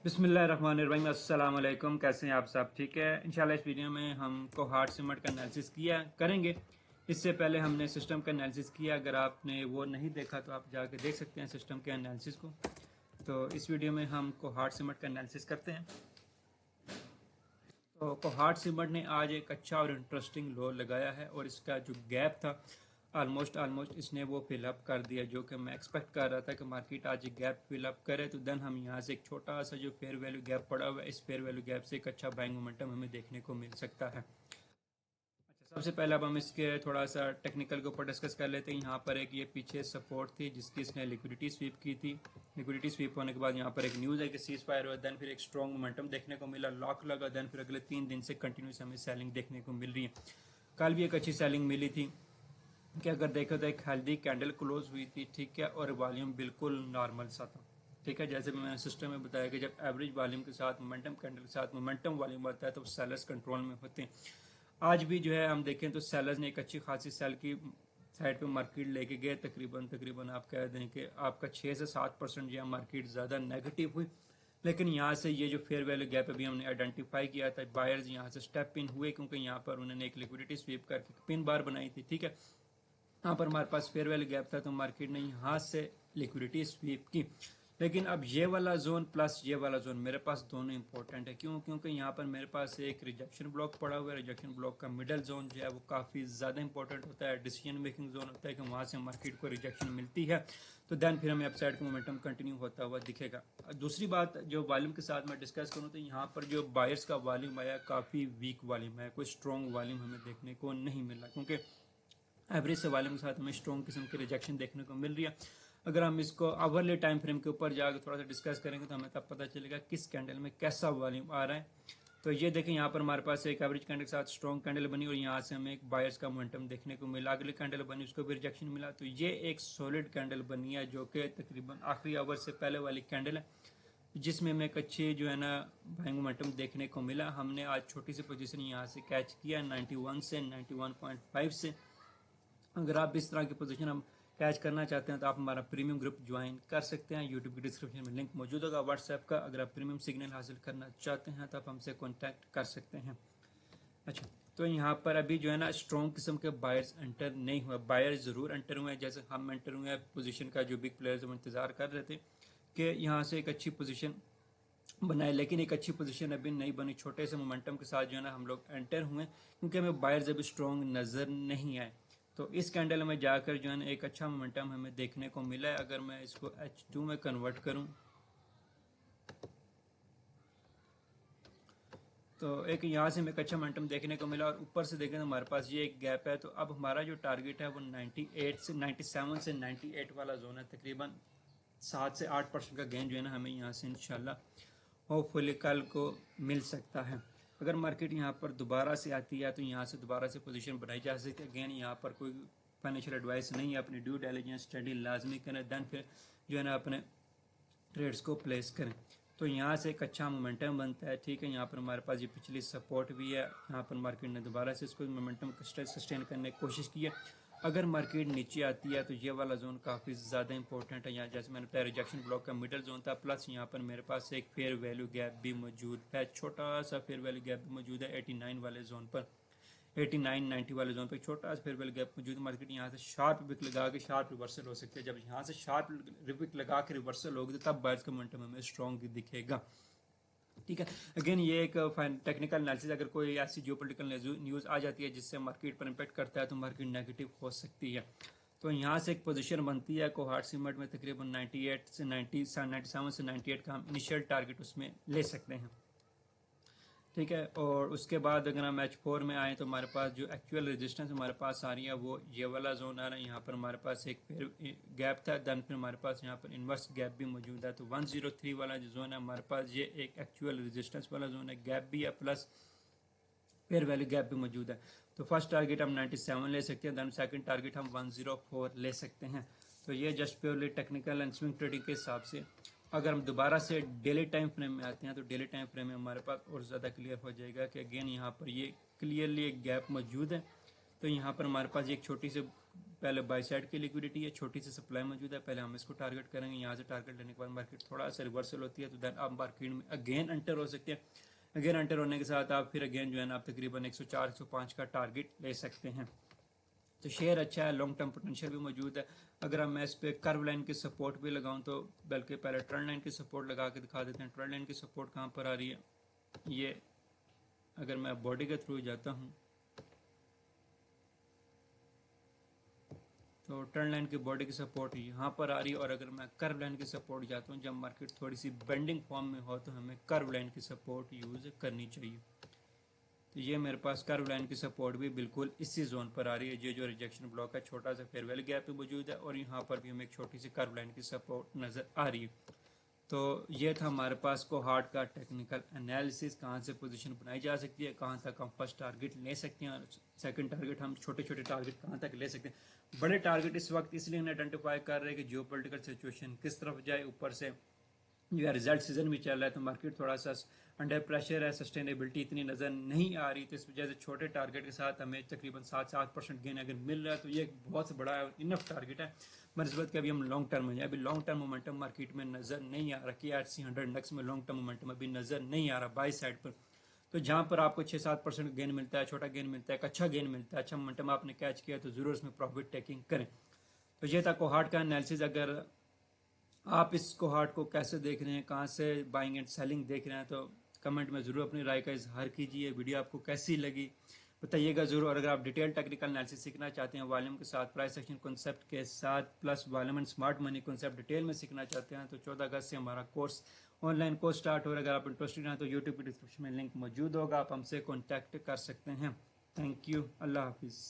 बिस्मिल्लाहिर्रहमानिर्रहीम, अस्सलाम वालेकुम। कैसे हैं आप सब? ठीक है। इंशाल्लाह इस वीडियो में हम कोहार्ट सिमट का एनालिसिस करेंगे। इससे पहले हमने सिस्टम का एनालिसिस किया। अगर आपने वो नहीं देखा तो आप जाके देख सकते हैं सिस्टम के एनालिसिस को। तो इस वीडियो में हम कोहार्ट सिमट का एनालिसिस करते हैं। तो कोहार्ट सिमट ने आज एक अच्छा और इंटरेस्टिंग लो लगाया है और इसका जो गैप था ऑलमोस्ट इसने वो फिलअप कर दिया, जो कि मैं एक्सपेक्ट कर रहा था कि मार्केट आज एक गैप फिलअप करे। तो देन हम यहाँ से एक छोटा सा जो फेयर वैल्यू गैप पड़ा हुआ है, इस फेयर वैल्यू गैप से एक अच्छा बाइंग मोमेंटम हमें देखने को मिल सकता है। अच्छा, सबसे पहले अब हम इसके थोड़ा सा टेक्निकल के ऊपर डिस्कस कर लेते हैं। यहाँ पर एक ये पीछे सपोर्ट थी जिसकी इसने लिक्विडिटी स्वीप की थी। लिक्विडिटी स्वीप होने के बाद यहाँ पर एक न्यूज़ है कि सीज फायर हुआ, देन फिर एक स्ट्रॉन्ग मोमेंटम देखने को मिला, लॉक लगा, देन फिर अगले 3 दिन से कंटिन्यूस हमें सेलिंग देखने को मिल रही है। कल भी एक अच्छी सेलिंग मिली थी कि अगर देखो तो एक हेल्दी कैंडल क्लोज हुई थी, ठीक है, और वॉल्यूम बिल्कुल नॉर्मल सा था। ठीक है, जैसे भी मैंने सिस्टम में बताया कि जब एवरेज वॉल्यूम के साथ मोमेंटम कैंडल के साथ मोमेंटम वॉल्यूम आता है तो सेलर्स कंट्रोल में होते हैं। आज भी जो है हम देखें तो सेलर्स ने एक अच्छी खासी सेल की साइड पे मार्केट लेके गए। तकरीबन तकरीबन आप कह दें कि आपका 6 से 7% जो है मार्केट ज़्यादा नेगेटिव हुई। लेकिन यहाँ से ये जो फेयर वैल्यू गैप अभी हमने आइडेंटिफाई किया था, बायर्स यहाँ से स्टेप इन हुए क्योंकि यहाँ पर उन्होंने एक लिक्विडिटी स्वीप करके पिन बार बनाई थी। ठीक है, यहाँ पर हमारे पास फेयर वैल्यू गैप था तो मार्केट ने यहाँ से लिक्विडिटी स्वीप की। लेकिन अब ये वाला जोन प्लस ये वाला जोन मेरे पास दोनों इंपॉर्टेंट है। क्यों? क्योंकि यहाँ पर मेरे पास एक रिजेक्शन ब्लॉक पड़ा हुआ है। रिजेक्शन ब्लॉक का मिडल जोन जो है वो काफ़ी ज़्यादा इंपॉर्टेंट होता है, डिसीजन मेकिंग जोन होता है कि वहाँ से मार्केट को रिजेक्शन मिलती है तो देन फिर हमें अपसाइड का मोमेंटम कंटिन्यू होता हुआ दिखेगा। दूसरी बात जो वॉल्यूम के साथ मैं डिस्कस करूँ तो यहाँ पर जो बायर्स का वॉल्यूम आया काफ़ी वीक वॉल्यूम है, कोई स्ट्रॉन्ग वॉल्यूम हमें देखने को नहीं मिला क्योंकि एवरेज से वॉल्यूम के साथ हमें स्ट्रॉन्ग किस्म की रिजेक्शन देखने को मिल रही है। अगर हम इसको आवरली टाइम फ्रेम के ऊपर जाकर थोड़ा सा डिस्कस करेंगे तो हमें तब पता चलेगा किस कैंडल में कैसा वॉल्यूम आ रहा है। तो ये देखें, यहाँ पर हमारे पास एक एवरेज कैंडल के साथ स्ट्रॉन्ग कैंडल बनी और यहाँ से हमें एक बायर्स का मोमेंटम देखने को मिला। अगली कैंडल बनी, उसको भी रिजेक्शन मिला। तो ये एक सॉलिड कैंडल बनी है जो कि तकरीबन आखिरी आवर से पहले वाली कैंडल है, जिसमें हमें एक अच्छी जो है ना बाइंग मोमेंटम देखने को मिला। हमने आज छोटी सी पोजीशन यहाँ से कैच किया 91 से 91.5 से। अगर आप इस तरह की पोजीशन हम कैच करना चाहते हैं तो आप हमारा प्रीमियम ग्रुप ज्वाइन कर सकते हैं। यूट्यूब की डिस्क्रिप्शन में लिंक मौजूद होगा व्हाट्सएप का। अगर आप प्रीमियम सिग्नल हासिल करना चाहते हैं तो आप हमसे कॉन्टैक्ट कर सकते हैं। अच्छा, तो यहाँ पर अभी जो है ना स्ट्रॉन्ग किस्म के बायर्स एंटर नहीं हुए। बायर्स जरूर एंटर हुए हैं, जैसे हम एंटर हुए हैं। पोजीशन का जो बिग प्लेयर्स हम इंतजार कर रहे थे कि यहाँ से एक अच्छी पोजीशन बनाए, लेकिन एक अच्छी पोजीशन अभी नहीं बनी। छोटे से मोमेंटम के साथ जो है ना हम लोग एंटर हुए क्योंकि हमें बायर्स अभी स्ट्रॉन्ग नज़र नहीं आए। तो इस कैंडल में जाकर जो है ना एक अच्छा मोमेंटम हमें देखने को मिला है। अगर मैं इसको H2 में कन्वर्ट करूं तो एक यहाँ से हमें एक अच्छा मोमेंटम देखने को मिला और ऊपर से देखें तो हमारे पास ये एक गैप है। तो अब हमारा जो टारगेट है वो 98 से 97 से 98 वाला जोन है। तकरीबन 7 से 8% का गेन जो है ना हमें यहाँ से इंशाल्लाह होपफुली कल को मिल सकता है। अगर मार्केट यहाँ पर दोबारा से आती है तो यहाँ से दोबारा से पोजीशन बनाई जा सकती है। अगेन यहाँ पर कोई फाइनेंशियल एडवाइस नहीं है, अपनी ड्यू डिलिजेंस स्टडी लाजमी करें, देन फिर जो है ना अपने ट्रेड्स को प्लेस करें। तो यहाँ से एक अच्छा मोमेंटम बनता है। ठीक है, यहाँ पर हमारे पास ये पिछली सपोर्ट भी है। यहाँ पर मार्केट ने दोबारा से इसको मोमेंटम सस्टेन करने की कोशिश की है। अगर मार्केट नीचे आती है तो ये वाला जोन काफ़ी ज़्यादा इंपॉर्टेंट है। यहाँ जैसे मैंने बताया रिजेक्शन ब्लॉक का मिडल जोन था, प्लस यहाँ पर मेरे पास एक फेयर वैल्यू गैप भी मौजूद है, छोटा सा फेयर वैल्यू गैप भी मौजूद है 89 वाले जोन पर। 89 90 वाले जोन पर छोटा सा फेयर वैल्यू गैप मौजूद है। मार्केट यहाँ से शार्प विक लगा के शार्प रिवर्सल हो सकती है। जब यहाँ से शार्प विक लगा के रिवर्सल होगी तो तब बायर्स का मोमेंटम हमें स्ट्रॉन्ग दिखेगा। ठीक है, अगेन ये एक टेक्निकल एनालिसिस। अगर कोई ऐसी जियोपॉलिटिकल न्यूज़ आ जाती है जिससे मार्केट पर इम्पैक्ट करता है तो मार्केट नेगेटिव हो सकती है। तो यहाँ से एक पोजीशन बनती है कोहार्ट सिमट में तकरीबन 98 से 90 97 से 98 का हम इनिशियल टारगेट उसमें ले सकते हैं। ठीक है, और उसके बाद अगर हम H4 में आए तो हमारे पास जो एक्चुअल रेजिस्टेंस हमारे पास आ रही है वो ये वाला जोन आ रहा है। यहाँ पर हमारे पास एक फिर गैप था, देन फिर हमारे पास यहाँ पर इन्वर्स गैप भी मौजूद है। तो 103 वाला जो जोन है हमारे पास ये एक एक्चुअल रेजिस्टेंस वाला जोन है, गैप भी है प्लस फेयर वैल्यू गैप भी मौजूद है। तो फर्स्ट टारगेट हम 97 ले सकते हैं, देन सेकंड टारगेट हम 104 ले सकते हैं। तो ये just purely technical and swing trading के हिसाब से। अगर हम दोबारा से डेली टाइम फ्रेम में आते हैं तो डेली टाइम फ्रेम में हमारे पास और ज़्यादा क्लियर हो जाएगा कि अगेन यहाँ पर ये क्लियरली एक गैप मौजूद है। तो यहाँ पर हमारे पास एक छोटी सी पहले बाई साइड की लिक्विडिटी है, छोटी सी सप्लाई मौजूद है, पहले हम इसको टारगेट करेंगे। यहाँ से टारगेट लेने के बाद मार्केट थोड़ा सा रिवर्सल होती है तो देन आप मार्केट में अगेन एंटर हो सकते हैं। अगेन एंटर होने के साथ आप फिर अगेन जो है ना आप तकरीबन 104 105 का टारगेट ले सकते हैं। तो शेयर अच्छा है, लॉन्ग टर्म पोटेंशियल भी मौजूद है। अगर मैं इस पर कर्व लाइन की सपोर्ट भी लगाऊं तो बल्कि पहले ट्रेंड लाइन की सपोर्ट लगा के दिखा देते हैं। ट्रेंड लाइन की सपोर्ट कहाँ पर आ रही है, ये अगर मैं बॉडी के थ्रू जाता हूँ तो ट्रेंड लाइन की बॉडी की सपोर्ट यहाँ पर आ रही है। और अगर मैं कर्व लाइन की सपोर्ट जाता हूँ, जब मार्केट थोड़ी सी बेंडिंग फॉर्म में हो तो हमें कर्व लाइन की सपोर्ट यूज़ करनी चाहिए। तो ये मेरे पास कर्व लाइन की सपोर्ट भी बिल्कुल इसी जोन पर आ रही है। ये जो रिजेक्शन ब्लॉक है छोटा सा फेयरवेल गैप पे मौजूद है और यहाँ पर भी हमें एक छोटी सी कर्व लाइन की सपोर्ट नज़र आ रही है। तो ये था हमारे पास कोहार्ट का टेक्निकल एनालिसिस, कहाँ से पोजीशन बनाई जा सकती है, कहाँ तक हम फर्स्ट टारगेट ले सकते हैं और सेकंड टारगेट हम छोटे छोटे टारगेट कहाँ तक ले सकते हैं। बड़े टारगेट इस वक्त इसलिए आइडेंटिफाई कर रहे हैं कि जियोपॉलिटिकल सिचुएशन किस तरफ जाए, ऊपर से जो है रिजल्ट सीजन भी चल रहा है तो मार्केट थोड़ा सा अंडर प्रेशर है, सस्टेनेबिलिटी इतनी नज़र नहीं आ रही। तो इस वजह से छोटे टारगेट के साथ हमें तकरीबन 7% गेन अगर मिल रहा है तो ये एक बहुत बड़ा इनफ टारगेट है बनस्बत के अभी हम लॉन्ग टर्म में जाए। अभी लॉन्ग टर्म मोमेंटम मार्केट में नज़र नहीं आ रहा कि RC100 इंडेक्स में लॉन्ग टर्म मोमेंटम अभी नज़र नहीं आ रहा बाई साइड पर। तो जहाँ पर आपको 6-7% गेन मिलता है, छोटा गेन मिलता है, एक अच्छा गेन मिलता है, अच्छा मोमेंटम आपने कैच किया तो ज़रूर उसमें प्रॉफिट टेकिंग करें। तो ये था कोहार्ट का एनालिसिस। अगर आप इस कोहार्ट को कैसे देख रहे हैं, कहाँ से बाइंग एंड सेलिंग देख रहे हैं, तो कमेंट में ज़रूर अपनी राय का इजहार कीजिए। वीडियो आपको कैसी लगी बताइएगा ज़रूर। और अगर आप डिटेल टेक्निकल एनालिसिस सीखना चाहते हैं वॉल्यूम के साथ, प्राइस एक्शन कॉन्सेप्ट के साथ, plus volume and smart money concept detail में सीखना चाहते हैं तो 14 अगस्त से हमारा कोर्स ऑनलाइन कोर्स स्टार्ट हो रहा है। अगर आप इंटरेस्टेड हैं तो यूट्यूब की डिस्क्रिप्शन में लिंक मौजूद होगा, आप हमसे कॉन्टैक्ट कर सकते हैं। थैंक यू, अल्लाह हाफिज़।